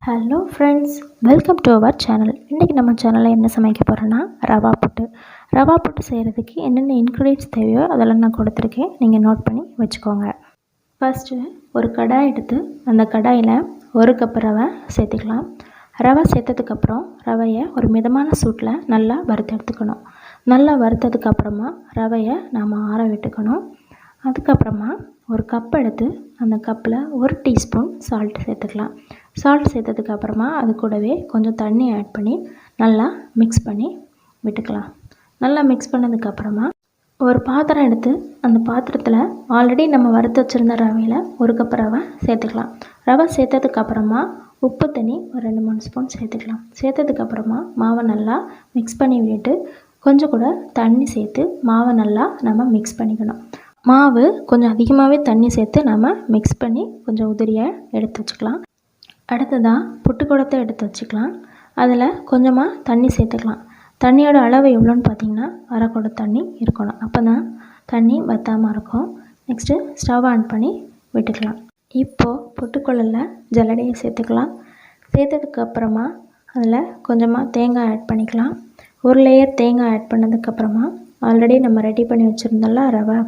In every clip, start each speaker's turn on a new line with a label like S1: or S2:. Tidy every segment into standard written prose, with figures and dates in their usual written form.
S1: Hello friends, welcome to our channel. இன்றைக்கி நம்ம சேனலில் என்ன சமைக்க போகிறோன்னா ரவா புட்டு. ரவா புட்டு செய்கிறதுக்கு என்னென்ன இன்க்ரீடியன்ட்ஸ் தேவையோ அதெல்லாம் நான் கொடுத்துருக்கேன், நீங்கள் நோட் பண்ணி வச்சுக்கோங்க. ஃபஸ்ட்டு ஒரு கடாய் எடுத்து அந்த கடாயில் 1 கப் ரவை சேர்த்துக்கலாம். ரவை சேர்த்ததுக்கப்புறம் ரவையை ஒரு மிதமான சூட்டில் நல்லா வறுத்து எடுத்துக்கணும். நல்லா வறுத்ததுக்கப்புறமா ரவையை நாம் ஆற விட்டுக்கணும். அதுக்கப்புறமா ஒரு கப் எடுத்து அந்த கப்பில் 1 டீஸ்பூன் சால்ட் சேர்த்துக்கலாம். சால்ட் சேர்த்ததுக்கப்புறமா அது கூடவே கொஞ்சம் தண்ணி ஆட் பண்ணி நல்லா மிக்ஸ் பண்ணி விட்டுக்கலாம். நல்லா மிக்ஸ் பண்ணதுக்கப்புறமா ஒரு பாத்திரம் எடுத்து அந்த பாத்திரத்தில் ஆல்ரெடி நம்ம வறுத்து வச்சுருந்த ரவையில் 1 கப் ரவை சேர்த்துக்கலாம். ரவை சேர்த்ததுக்கப்புறமா உப்பு தண்ணி ஒரு 2-3 ஸ்பூன் சேர்த்துக்கலாம். சேர்த்ததுக்கப்புறமா மாவை நல்லா மிக்ஸ் பண்ணி விட்டுட்டு கொஞ்சம் கூட தண்ணி சேர்த்து மாவை நல்லா நம்ம மிக்ஸ் பண்ணிக்கணும். மாவு கொஞ்சம் அதிகமாகவே தண்ணி சேர்த்து நம்ம மிக்ஸ் பண்ணி கொஞ்சம் உதிரியாக எடுத்து வச்சுக்கலாம். அடுத்ததாக புட்டுக்குடத்தை எடுத்து வச்சுக்கலாம். அதில் கொஞ்சமாக தண்ணி சேர்த்துக்கலாம். தண்ணியோட அளவு எவ்வளோன்னு பார்த்தீங்கன்னா 1/2 குடம் தண்ணி இருக்கணும். அப்போ தான் தண்ணி வற்றாமல் இருக்கும். நெக்ஸ்ட்டு ஸ்டவ் ஆன் பண்ணி விட்டுக்கலாம். இப்போது புட்டுக்குழலில் ஜல்லடையை சேர்த்துக்கலாம். சேர்த்ததுக்கப்புறமா அதில் கொஞ்சமாக தேங்காய் ஆட் பண்ணிக்கலாம். 1 லேயர் தேங்காய் ஆட் பண்ணதுக்கப்புறமா ஆல்ரெடி நம்ம ரெடி பண்ணி வச்சுருந்தோம்ல ரவை,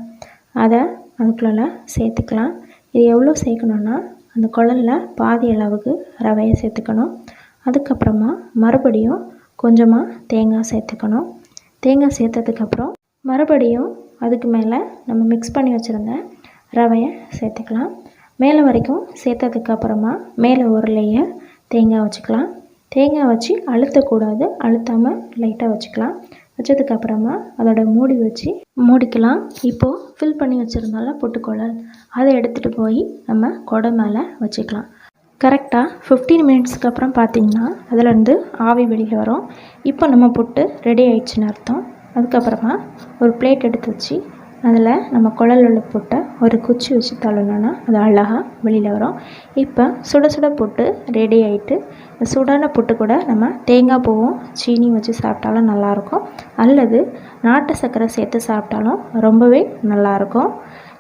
S1: அதை அதுக்குள்ளே சேர்த்துக்கலாம். இது எவ்வளோ சேர்க்கணுன்னா அந்த குழலில் பாதி அளவுக்கு ரவையை சேர்த்துக்கணும். அதுக்கப்புறமா மறுபடியும் கொஞ்சமாக தேங்காய் சேர்த்துக்கணும். தேங்காய் சேர்த்ததுக்கப்புறம் மறுபடியும் அதுக்கு மேலே நம்ம மிக்ஸ் பண்ணி வச்சுருந்த ரவையை சேர்த்துக்கலாம். மேலே வரைக்கும் சேர்த்ததுக்கப்புறமா மேலே 1 லேயர் தேங்காய் வச்சுக்கலாம். தேங்காய் வச்சு அழுத்தக்கூடாது, அழுத்தாமல் லைட்டாக வச்சுக்கலாம். வச்சதுக்கப்புறமா அதோட மூடி வச்சு மூடிக்கலாம். இப்போது ஃபில் பண்ணி வச்சுருந்தால புட்டுக்குழல் அதை எடுத்துகிட்டு போய் நம்ம குடம் மேலே வச்சுக்கலாம். கரெக்டாக 15 மினிட்ஸ்க்கு அப்புறம் பார்த்திங்கன்னா அதிலேருந்து ஆவி வெளியில் வரும். இப்போ நம்ம புட்டு ரெடி ஆயிடுச்சுன்னு அர்த்தம். அதுக்கப்புறமா ஒரு பிளேட் எடுத்து வச்சு அதில் நம்ம குழல் உள்ள புட்டை ஒரு குச்சி வச்சு தள்ளணுன்னா அது அழகாக வெளியில் வரும். இப்போ சுட சுட புட்டு ரெடி ஆகிட்டு, இந்த சுடான புட்டு கூட நம்ம தேங்காய் பூவும் சீனியும் வச்சு சாப்பிட்டாலும் நல்லாயிருக்கும், அல்லது நாட்டு சர்க்கரை சேர்த்து சாப்பிட்டாலும் ரொம்பவே நல்லாயிருக்கும்.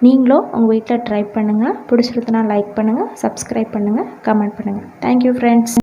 S1: நீங்களும் உங்கள் வீட்டில் ட்ரை பண்ணுங்கள். பிடிச்சிருக்குன்னா லைக் பண்ணுங்கள், சப்ஸ்கிரைப் பண்ணுங்கள், கமெண்ட் பண்ணுங்கள். Thank you friends.